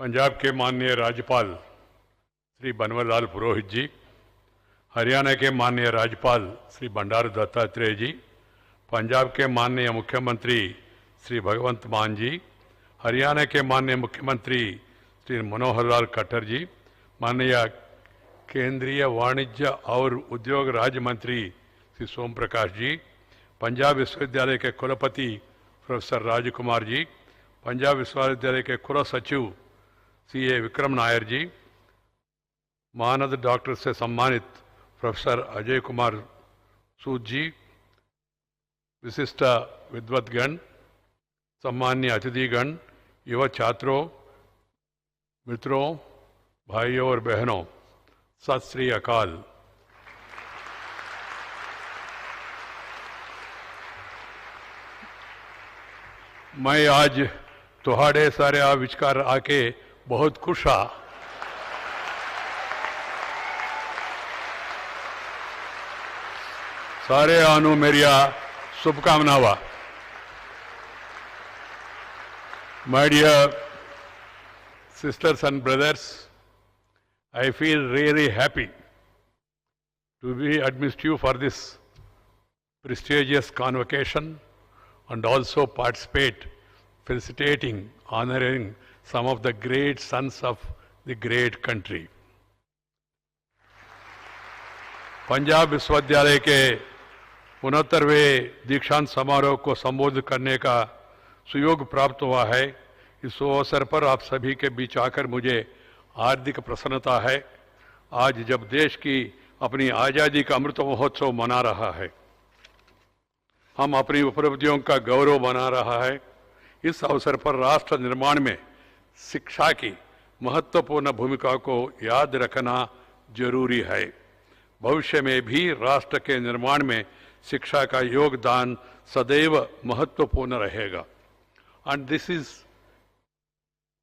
पंजाब के माननीय राज्यपाल श्री बनवारीलाल पुरोहित जी, हरियाणा के माननीय राज्यपाल श्री बंडारू दत्तात्रेय जी, पंजाब के माननीय मुख्यमंत्री श्री भगवंत मान जी, हरियाणा के माननीय मुख्यमंत्री श्री मनोहर लाल खट्टर जी, माननीय केंद्रीय वाणिज्य और उद्योग राज्य मंत्री श्री सोम प्रकाश जी, पंजाब विश्वविद्यालय के कुलपति प्रोफेसर राजकुमार जी, पंजाब विश्वविद्यालय के कुल सचिव CA विक्रम नायर जी, मानद डॉक्टर से सम्मानित प्रोफेसर अजय कुमार सूद जी, विशिष्ट विद्वद्गण, सम्मान्य अतिथिगण, युवा छात्रों, मित्रों, भाइयों और बहनों, सत श्री अकाल। मैं आज तुहाड़े सारे आ विचकार आके बहुत खुश हाँ। सारे आनु मेरिया शुभकामनावा। My dear sisters and brothers, I feel really happy to be amidst you for this prestigious convocation and also participate, felicitating, honoring some of the great sons of the great country. Punjab विश्वविद्यालय के 69वें दीक्षांत समारोह को संबोधित करने का सुयोग प्राप्त हुआ है। इस अवसर पर आप सभी के बीच आकर मुझे हार्दिक प्रसन्नता है। आज जब देश की अपनी आज़ादी का अमृत महोत्सव मना रहा है, हम अपनी उपलब्धियों का गौरव मना रहा है। इस अवसर पर राष्ट्र निर्माण में शिक्षा की महत्वपूर्ण भूमिका को याद रखना जरूरी है। भविष्य में भी राष्ट्र के निर्माण में शिक्षा का योगदान सदैव महत्वपूर्ण रहेगा। And this is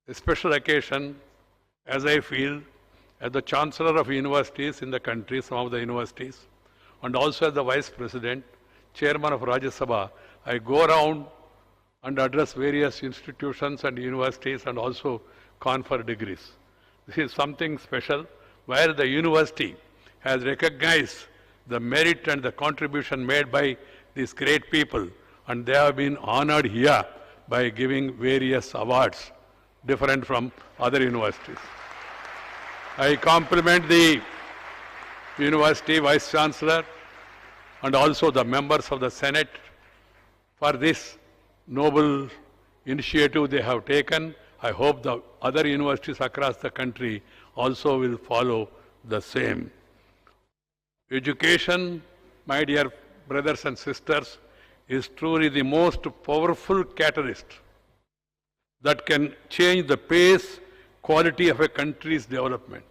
a special occasion, as I feel, as the Chancellor of universities in the country, some of the universities, and also as the Vice President, Chairman of Rajya Sabha, I go around and address various institutions and universities and also confer degrees. This is something special where the university has recognized the merit and the contribution made by these great people, and they have been honored here by giving various awards different from other universities. I compliment the University Vice Chancellor and also the members of the Senate for this noble initiative they have taken. I hope the other universities across the country also will follow the same. Education, my dear brothers and sisters, is truly the most powerful catalyst that can change the pace, quality of a country's development.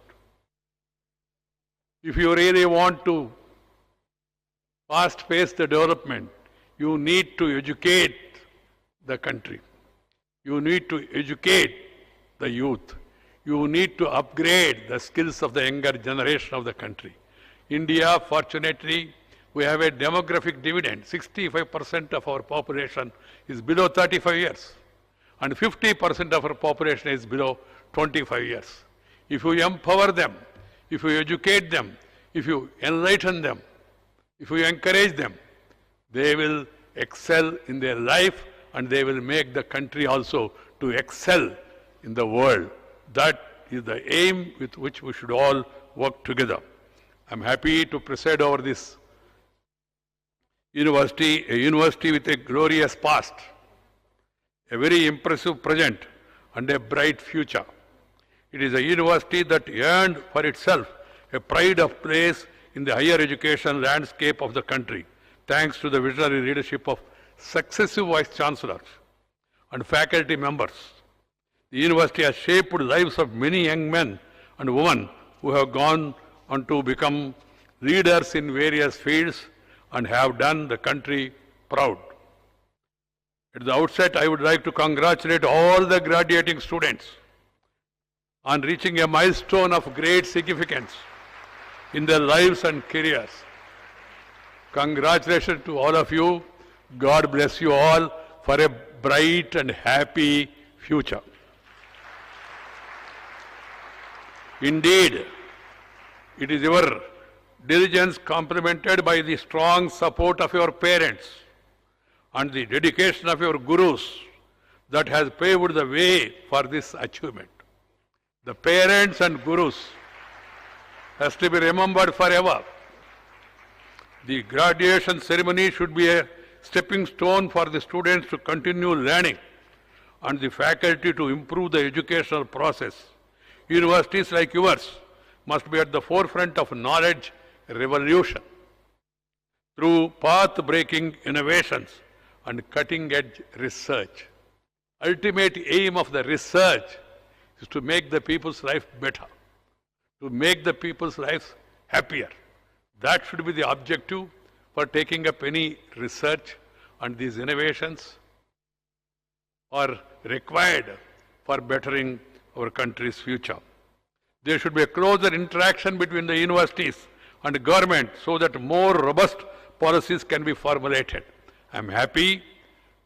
If you really want to fast pace the development, you need to educate the country. You need to educate the youth. You need to upgrade the skills of the younger generation of the country. India, fortunately, we have a demographic dividend. 65% of our population is below 35 years. And 50% of our population is below 25 years. If you empower them, if you educate them, if you enlighten them, if you encourage them, they will excel in their life and they will make the country also to excel in the world. That is the aim with which we should all work together. I am happy to preside over this university, a university with a glorious past, a very impressive present and a bright future. It is a university that earned for itself a pride of place in the higher education landscape of the country, thanks to the visionary leadership of successive vice chancellors and faculty members. The university has shaped the lives of many young men and women who have gone on to become leaders in various fields and have done the country proud. At the outset, I would like to congratulate all the graduating students on reaching a milestone of great significance in their lives and careers. Congratulations to all of you. God bless you all for a bright and happy future. Indeed, it is your diligence complemented by the strong support of your parents and the dedication of your gurus that has paved the way for this achievement. The parents and gurus has to be remembered forever. The graduation ceremony should be a stepping stone for the students to continue learning and the faculty to improve the educational process. Universities like yours must be at the forefront of knowledge revolution through path-breaking innovations and cutting-edge research. Ultimate aim of the research is to make the people's life better, to make the people's lives happier. That should be the objective for taking up any research, and these innovations are required for bettering our country's future. There should be a closer interaction between the universities and government so that more robust policies can be formulated. I am happy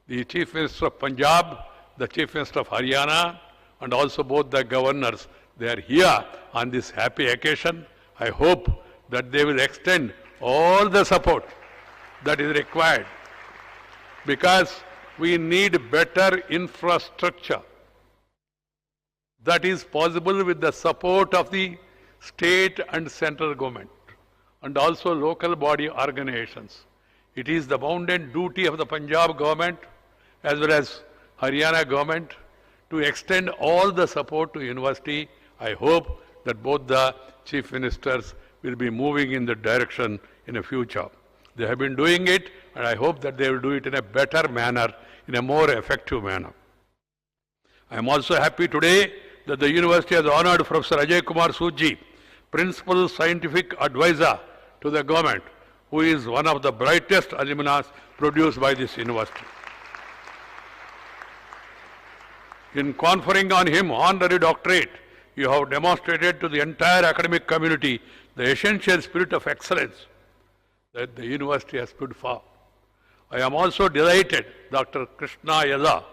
the Chief Minister of Punjab, the Chief Minister of Haryana, and also both the governors, they are here on this happy occasion. I hope that they will extend all the support that is required, because we need better infrastructure that is possible with the support of the state and central government and also local body organizations. It is the bounden duty of the Punjab government as well as Haryana government to extend all the support to university. I hope that both the chief ministers will be moving in the direction in the future. They have been doing it, and I hope that they will do it in a better manner, in a more effective manner. I am also happy today that the university has honored Professor Ajay Kumar Soodji, Principal Scientific Advisor to the government, who is one of the brightest alumni produced by this university. In conferring on him honorary doctorate, you have demonstrated to the entire academic community the essential spirit of excellence that the university has stood for. I am also delighted Dr. Krishna Yella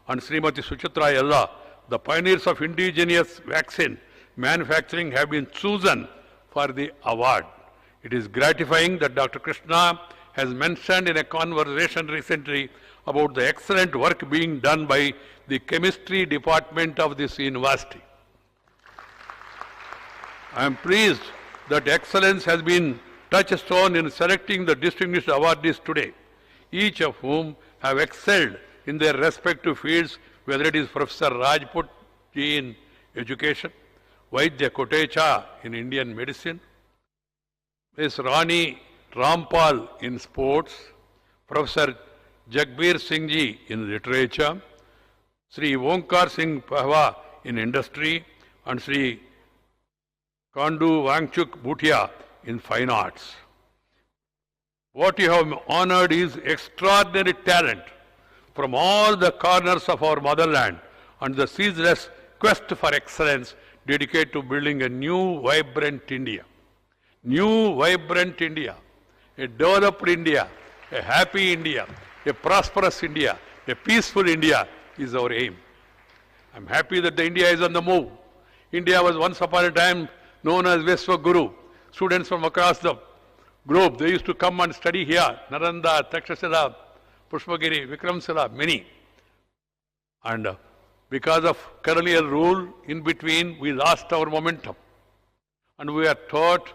and Srimati Suchitra Yella, the pioneers of indigenous vaccine manufacturing, have been chosen for the award. It is gratifying that Dr. Krishna has mentioned in a conversation recently about the excellent work being done by the chemistry department of this university. I am pleased that excellence has been touchstone in selecting the distinguished awardees today, each of whom have excelled in their respective fields, whether it is Professor Rajput ji in education, Vaidya Kotecha in Indian medicine, Ms. Rani Rampal in sports, Professor Jagbir Singh ji in literature, Sri Onkar Singh Pahwa in industry, and Sri Kandu Wangchuk Bhutia in fine arts. What you have honored is extraordinary talent from all the corners of our motherland and the ceaseless quest for excellence dedicated to building a new vibrant India. New vibrant India, a developed India, a happy India, a prosperous India, a peaceful India is our aim. I am happy that the India is on the move. India was once upon a time known as Vishwaguru. Students from across the globe, they used to come and study here. Naranda, Takshashila, Pushpagiri, Vikramshila, many. And because of colonial rule, in between we lost our momentum. And we are taught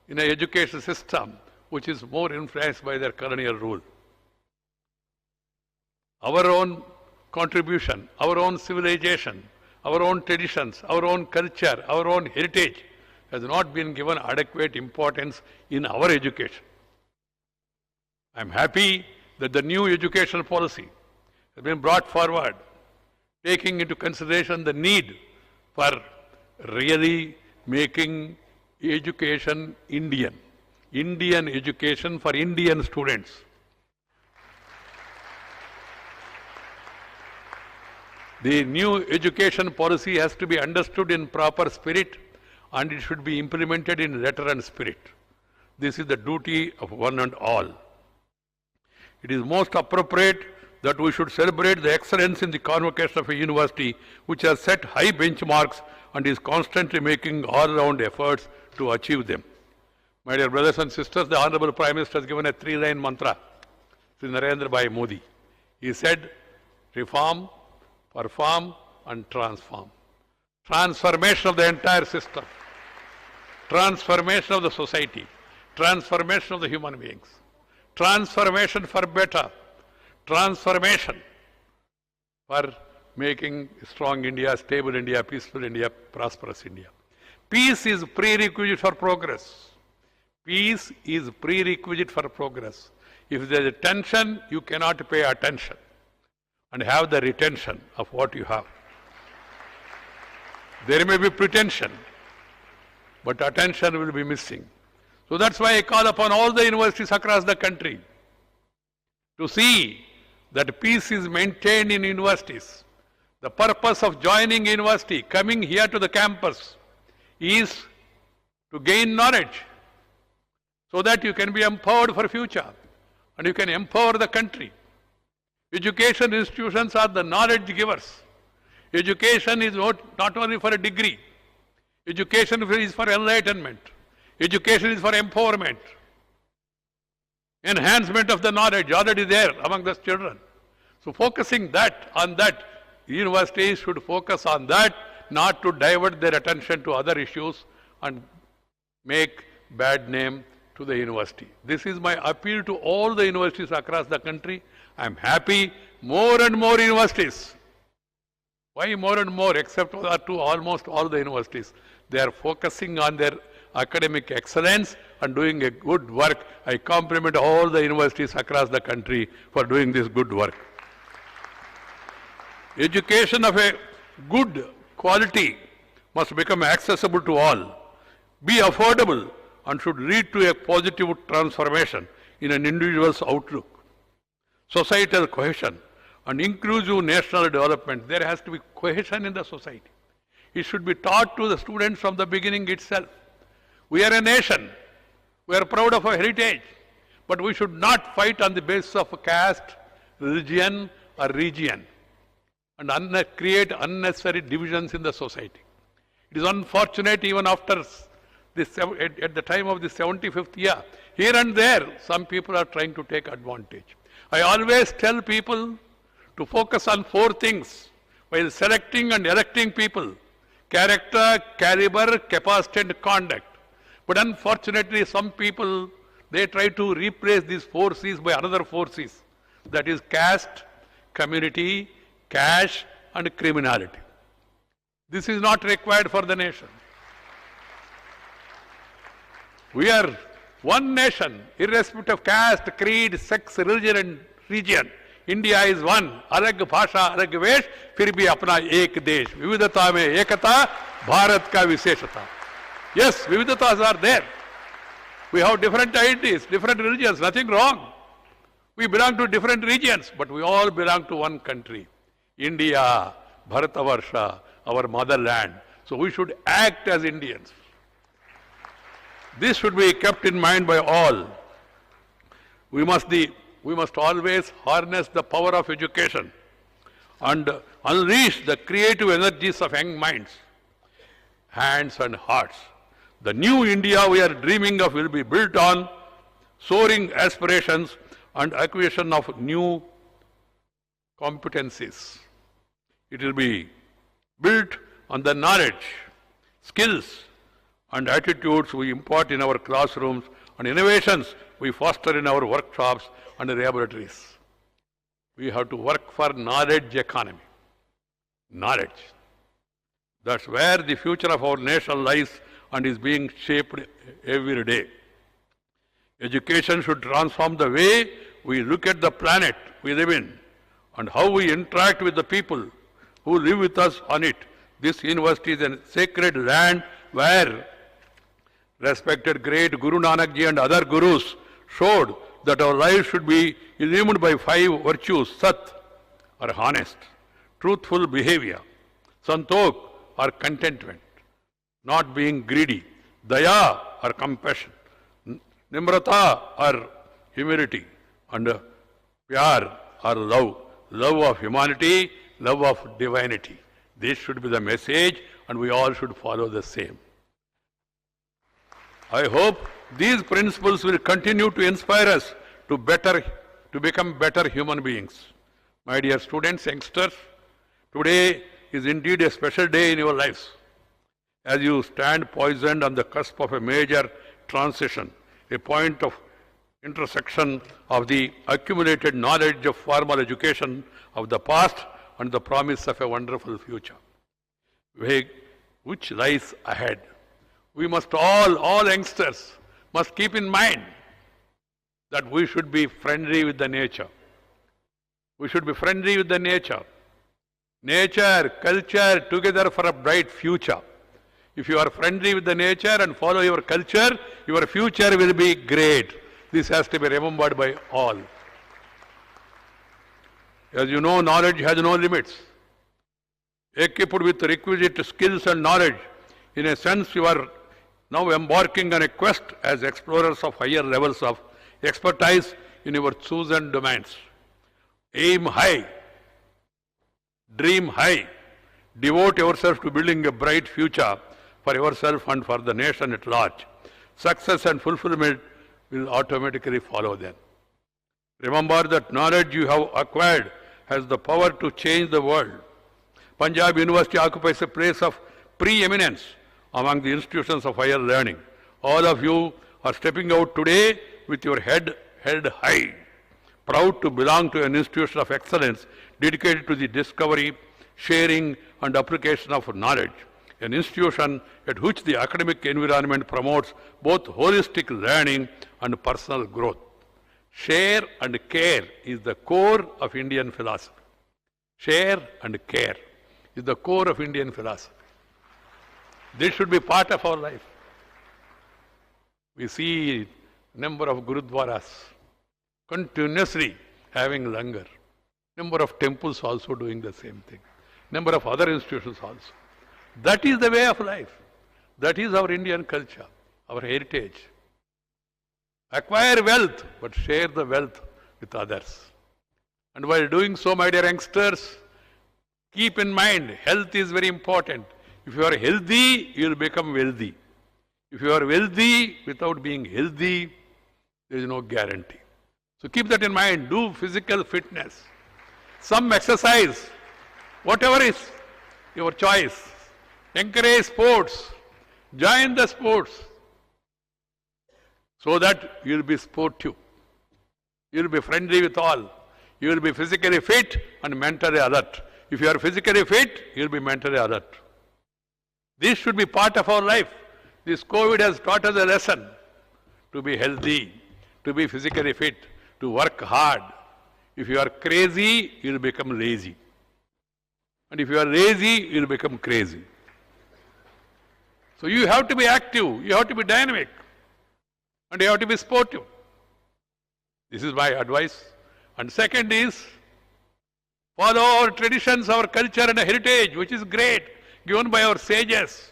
in an education system which is more influenced by their colonial rule. Our own contribution, our own civilization, our own traditions, our own culture, our own heritage has not been given adequate importance in our education. I am happy that the new educational policy has been brought forward, taking into consideration the need for really making education Indian. Indian education for Indian students. The new education policy has to be understood in proper spirit, and it should be implemented in letter and spirit. This is the duty of one and all. It is most appropriate that we should celebrate the excellence in the convocation of a university which has set high benchmarks and is constantly making all-round efforts to achieve them. My dear brothers and sisters, the Honorable Prime Minister has given a 3-line mantra to Narendra Bhai Modi. He said, reform, perform and transform. Transformation of the entire system. Transformation of the society. Transformation of the human beings. Transformation for better. Transformation for making strong India, stable India, peaceful India, prosperous India. Peace is prerequisite for progress. Peace is prerequisite for progress. If there is tension, you cannot pay attention and have the retention of what you have. There may be pretension, but attention will be missing. So that's why I call upon all the universities across the country to see that peace is maintained in universities. The purpose of joining university, coming here to the campus, is to gain knowledge so that you can be empowered for future and you can empower the country. Education institutions are the knowledge givers. Education is not only for a degree. Education is for enlightenment. Education is for empowerment. Enhancement of the knowledge already there among the children. So focusing on that, universities should focus on that, not to divert their attention to other issues and make bad name to the university. This is my appeal to all the universities across the country. I am happy more and more universities. Why more and more, except to almost all the universities? They are focusing on their academic excellence and doing a good work. I compliment all the universities across the country for doing this good work. Education of a good quality must become accessible to all, be affordable, and should lead to a positive transformation in an individual's outlook. Societal cohesion and inclusive national development. There has to be cohesion in the society. It should be taught to the students from the beginning itself. We are a nation. We are proud of our heritage. But we should not fight on the basis of caste, religion or region and create unnecessary divisions in the society. It is unfortunate even after this, at the time of the 75th year, here and there, some people are trying to take advantage. I always tell people to focus on 4 things while selecting and electing people: character, caliber, capacity and conduct. But unfortunately, some people, they try to replace these 4 C's by another 4 C's. That is caste, community, cash and criminality. This is not required for the nation. We are one nation, irrespective of caste, creed, sex, religion and region. India is one. Alag bhasha, alag vesh, fir bhi apna ek desh. Vividhata mein ekata, Bharat ka visheshata. Yes, vividhatas are there. We have different identities, different religions, nothing wrong. We belong to different regions, but we all belong to one country. India, Bharatavarsha, our motherland. So we should act as Indians. This should be kept in mind by all. We must always harness the power of education and unleash the creative energies of young minds, hands and hearts. The new India we are dreaming of will be built on soaring aspirations and acquisition of new competencies. It will be built on the knowledge, skills and attitudes we impart in our classrooms and innovations we foster in our workshops and laboratories. We have to work for knowledge economy. Knowledge. That's where the future of our nation lies and is being shaped every day. Education should transform the way we look at the planet we live in and how we interact with the people who live with us on it. This university is a sacred land where respected great Guru Nanak Ji and other gurus showed that our lives should be illumined by 5 virtues: Sat or honest, truthful behavior, Santokh or contentment, not being greedy, Daya or compassion, Nimrata or humility, and Pyar or love, love of humanity, love of divinity. This should be the message, and we all should follow the same. I hope these principles will continue to inspire us to become better human beings. My dear students, youngsters, today is indeed a special day in your lives. As you stand poised on the cusp of a major transition, a point of intersection of the accumulated knowledge of formal education of the past and the promise of a wonderful future, which lies ahead. We must all youngsters must keep in mind that we should be friendly with the nature. We should be friendly with the nature. Nature, culture, together for a bright future. If you are friendly with the nature and follow your culture, your future will be great. This has to be remembered by all. As you know, knowledge has no limits. Equipped with requisite skills and knowledge, in a sense you are now embarking on a quest as explorers of higher levels of expertise in your chosen domains. Aim high, dream high, devote yourself to building a bright future for yourself and for the nation at large. Success and fulfillment will automatically follow then. Remember that knowledge you have acquired has the power to change the world. Panjab University occupies a place of preeminence among the institutions of higher learning. All of you are stepping out today with your head held high, proud to belong to an institution of excellence dedicated to the discovery, sharing and application of knowledge. An institution at which the academic environment promotes both holistic learning and personal growth. Share and care is the core of Indian philosophy. Share and care is the core of Indian philosophy. This should be part of our life. We see number of gurudwaras continuously having langar. Number of temples also doing the same thing. Number of other institutions also. That is the way of life. That is our Indian culture, our heritage. Acquire wealth, but share the wealth with others. And while doing so, my dear youngsters, keep in mind, health is very important. If you are healthy, you will become wealthy. If you are wealthy without being healthy, there is no guarantee. So keep that in mind. Do physical fitness. Some exercise, whatever is your choice. Encourage sports. Join the sports. So that you will be sportive. You will be friendly with all. You will be physically fit and mentally alert. If you are physically fit, you will be mentally alert. This should be part of our life. This COVID has taught us a lesson to be healthy, to be physically fit, to work hard. If you are crazy, you will become lazy. And if you are lazy, you will become crazy. So you have to be active, you have to be dynamic, and you have to be sportive. This is my advice. And second is, follow our traditions, our culture and heritage, which is great, given by our sages,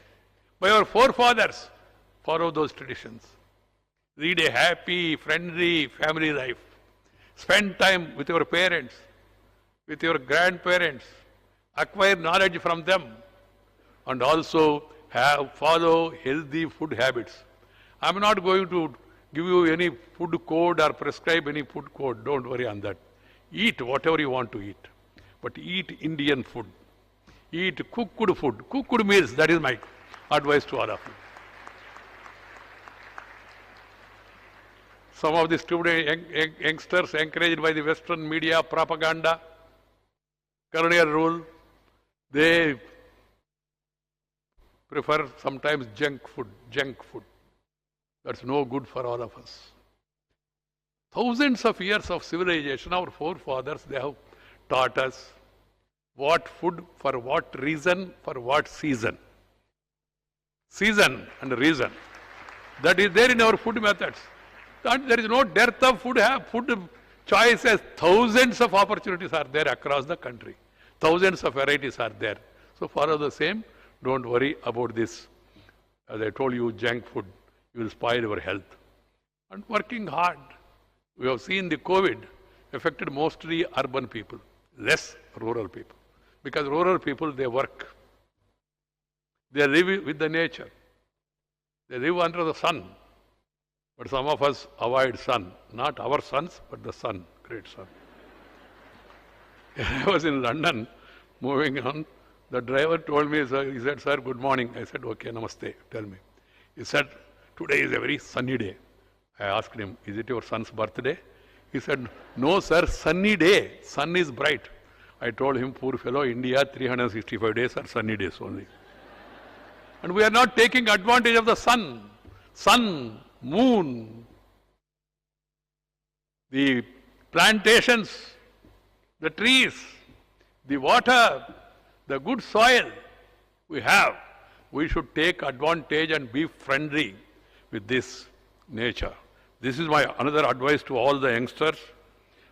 by our forefathers. Follow those traditions. Lead a happy, friendly family life. Spend time with your parents, with your grandparents. Acquire knowledge from them. And also follow healthy food habits. I am not going to give you any food code or prescribe any food code. Don't worry on that. Eat whatever you want to eat. But eat Indian food. Eat cooked food. Cooked meals. That is my advice to all of you. Some of the student youngsters encouraged by the Western media propaganda, colonial rule, they prefer sometimes junk food. That's no good for all of us. Thousands of years of civilization, our forefathers, they have taught us what food, for what reason, for what season. Season and reason. That is there in our food methods. And there is no dearth of food choices. Thousands of opportunities are there across the country. Thousands of varieties are there. So follow the same. Don't worry about this. As I told you, junk food, you will spoil your health. And working hard. We have seen the COVID affected mostly urban people, less rural people. Because rural people, they work. They live with the nature. They live under the sun. But some of us avoid sun. Not our sons, but the sun, great sun. I was in London, moving on. The driver told me, he said, sir, good morning. I said, okay, namaste, tell me. He said, today is a very sunny day. I asked him, is it your son's birthday? He said, no, sir, sunny day. Sun is bright. I told him, poor fellow, India, 365 days are sunny days only. And we are not taking advantage of the sun. Sun, moon, the plantations, the trees, the water, the good soil we have. We should take advantage and be friendly with this nature. This is my another advice to all the youngsters.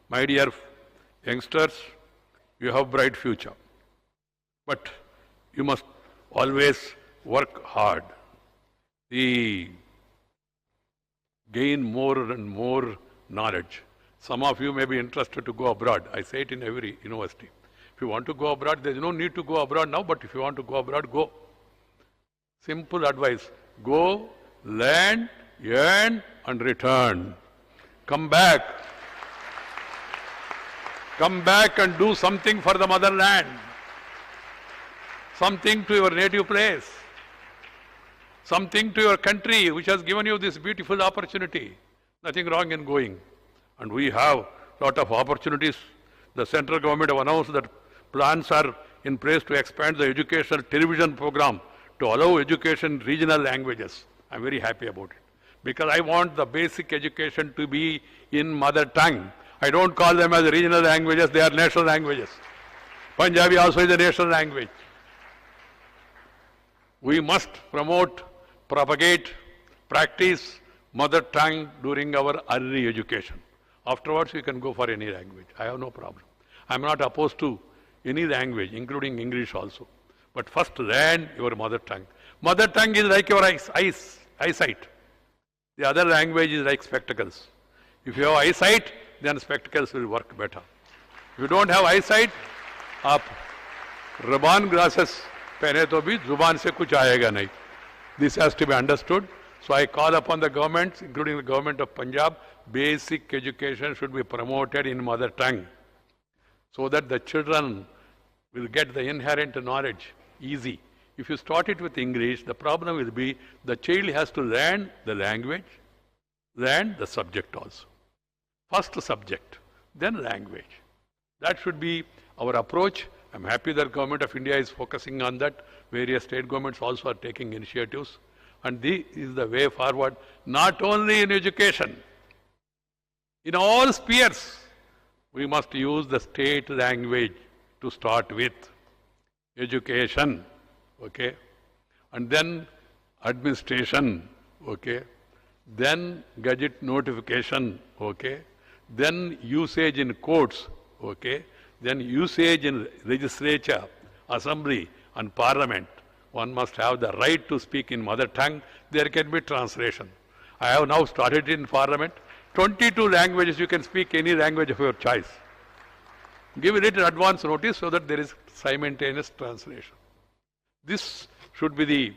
My dear youngsters, you have bright future. But you must always work hard. Gain more and more knowledge. Some of you may be interested to go abroad. I say it in every university. If you want to go abroad, there is no need to go abroad now, but if you want to go abroad, go. Simple advice. Go, learn, earn, and return. Come back. Come back and do something for the motherland. Something to your native place. Something to your country which has given you this beautiful opportunity. Nothing wrong in going. And we have a lot of opportunities. The central government have announced that plans are in place to expand the educational television program to allow education in regional languages. I'm very happy about it. Because I want the basic education to be in mother tongue. I don't call them as regional languages, they are national languages. Punjabi also is a national language. We must promote, propagate, practice mother tongue during our early education. Afterwards, we can go for any language. I have no problem. I'm not opposed to any language, including English also. But first learn your mother tongue. Mother tongue is like your eyesight. The other language is like spectacles. If you have eyesight, then spectacles will work better. If you don't have eyesight, आप Raban glasses पहने तो भी जुबान से कुछ आएगा नहीं. This has to be understood. So I call upon the governments, including the government of Punjab, basic education should be promoted in mother tongue, so that the children will get the inherent knowledge easy. If you start it with English, the problem will be the child has to learn the language, learn the subject also. First subject, then language. That should be our approach. I'm happy that Government of India is focusing on that. Various state governments also are taking initiatives. And this is the way forward, not only in education. In all spheres, we must use the state language to start with. Education, okay? And then administration, okay? Then gadget notification, okay? Then usage in courts, okay? Then usage in legislature, assembly and parliament. One must have the right to speak in mother tongue. There can be translation. I have now started in parliament. 22 languages, you can speak any language of your choice. Give a little advance notice so that there is simultaneous translation. This should be the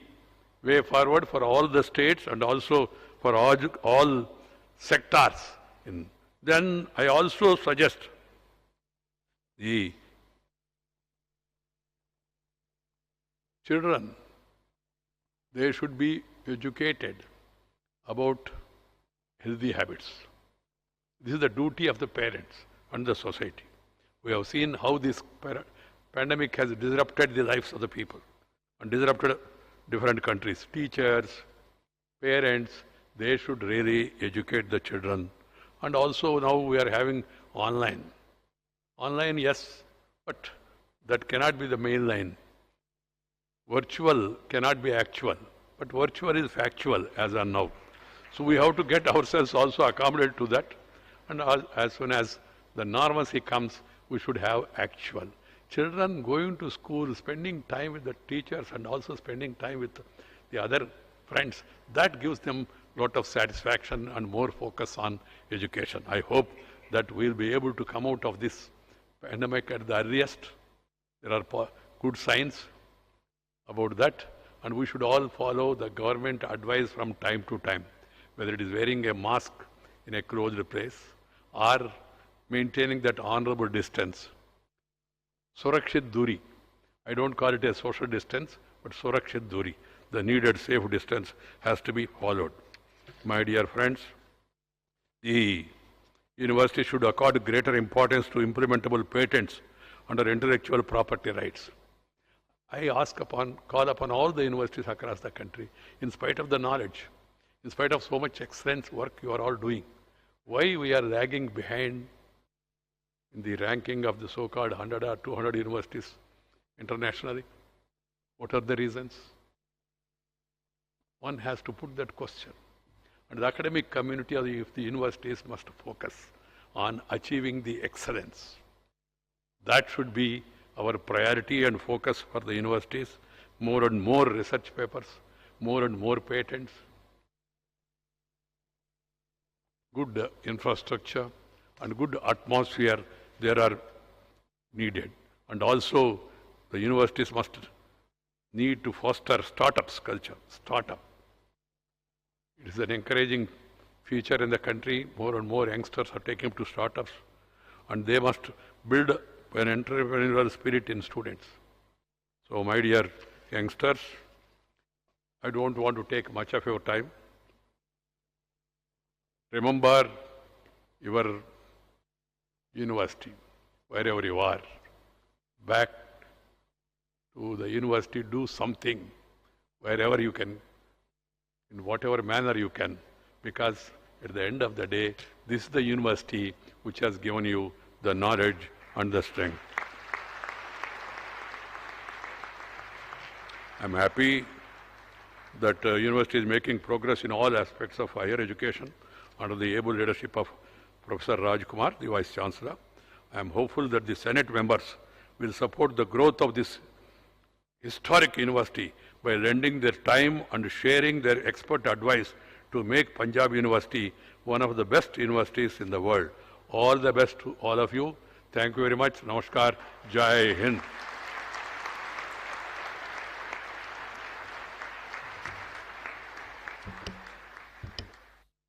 way forward for all the states and also for all sectors. Then I also suggest the children, they should be educated about healthy habits. This is the duty of the parents and the society. We have seen how this pandemic has disrupted the lives of the people and disrupted different countries. Teachers, parents, they should really educate the children. And also now we are having online. Online, yes, but that cannot be the main line. Virtual cannot be actual, but virtual is factual as of now. So we have to get ourselves also accommodated to that. And as soon as the normalcy comes, we should have actual. Children going to school, spending time with the teachers and also spending time with the other friends, that gives them a lot of satisfaction and more focus on education. I hope that we'll be able to come out of this pandemic at the earliest. There are good signs about that, and we should all follow the government advice from time to time, whether it is wearing a mask in a closed place or maintaining that honorable distance. Surakshit Duri. I don't call it a social distance, but Surakshit Duri. The needed safe distance has to be followed. My dear friends, the university should accord greater importance to implementable patents under intellectual property rights. I call upon all the universities across the country, in spite of the knowledge, in spite of so much excellent work you are all doing, why we are lagging behind in the ranking of the so-called 100 or 200 universities internationally? What are the reasons? One has to put that question. And the academic community of the universities must focus on achieving the excellence. That should be our priority and focus for the universities. More and more research papers, more and more patents, good infrastructure and good atmosphere there are needed. And also the universities must need to foster startups culture, startup. It is an encouraging feature in the country. More and more youngsters are taking to startups, and they must build an entrepreneurial spirit in students. So my dear youngsters, I don't want to take much of your time. Remember your university, wherever you are. Back to the university, do something wherever you can, in whatever manner you can, because at the end of the day, this is the university which has given you the knowledge and the strength. I'm happy that university is making progress in all aspects of higher education under the able leadership of Professor Raj Kumar, the Vice Chancellor. I am hopeful that the Senate members will support the growth of this historic university by lending their time and sharing their expert advice to make Panjab University one of the best universities in the world. All the best to all of you. Thank you very much. Namaskar. Jai Hind.